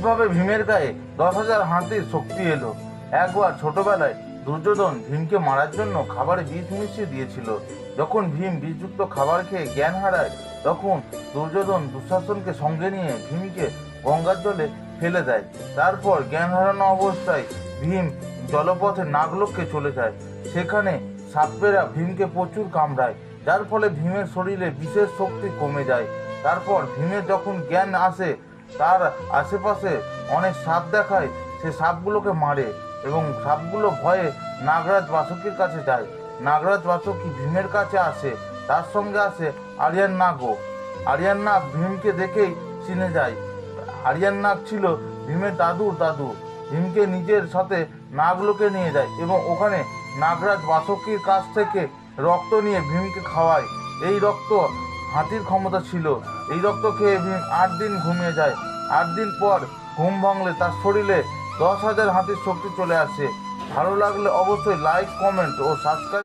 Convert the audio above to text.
এইভাবে ভীমের গায়ে 10,000 হাতির শক্তি এলো। একবার ছোটবেলায় দুর্যোধন ভীমকে মারার জন্য খাবারে বিষ মিশিয়ে দিয়েছিল। যখন ভীম বিষযুক্ত খাবার খেয়ে জ্ঞান হারায়, তখন দুর্যোধন দুঃশাসনকে সঙ্গে নিয়ে ভীমকে গঙ্গার জলে ফেলে দেয়। তারপর জ্ঞান হারানো অবস্থায় ভীম জলপথে নাগলোককে চলে যায়। সেখানে সাপেরা ভীমকে প্রচুর কামড়ায়, যার ফলে ভীমের শরীরে বিশেষ শক্তি কমে যায়। তারপর ভীমের যখন জ্ঞান আসে, তার আশেপাশে অনেক সাপ দেখায়। সে সাপগুলোকে মারে এবং সাপগুলো ভয়ে নাগরাজ বাসুকীর কাছে যায়। নাগরাজ বাসুকী ভীমের কাছে আসে, তার সঙ্গে আসে আরিয়ান নাগও। আরিয়ান নাগ ভীমকে দেখেই চিনে যায়। আরিয়ান নাগ ছিল ভীমের দাদুর দাদু। ভীমকে নিজের সাথে নাগলোকে নিয়ে যায় এবং ওখানে নাগরাজ বাসুকীর কাছ থেকে রক্ত নিয়ে ভীমকে খাওয়ায়। এই রক্ত হাতির ক্ষমতা ছিল। এই রক্ত খেয়ে ভীম 8 দিন ঘুমিয়ে যায়। 8 দিন পর ঘুম ভাঙলে তার শরীরে 10,000 হাতির শক্তি চলে আসে। ভালো লাগলে অবশ্যই লাইক, কমেন্ট ও সাবস্ক্রাইব।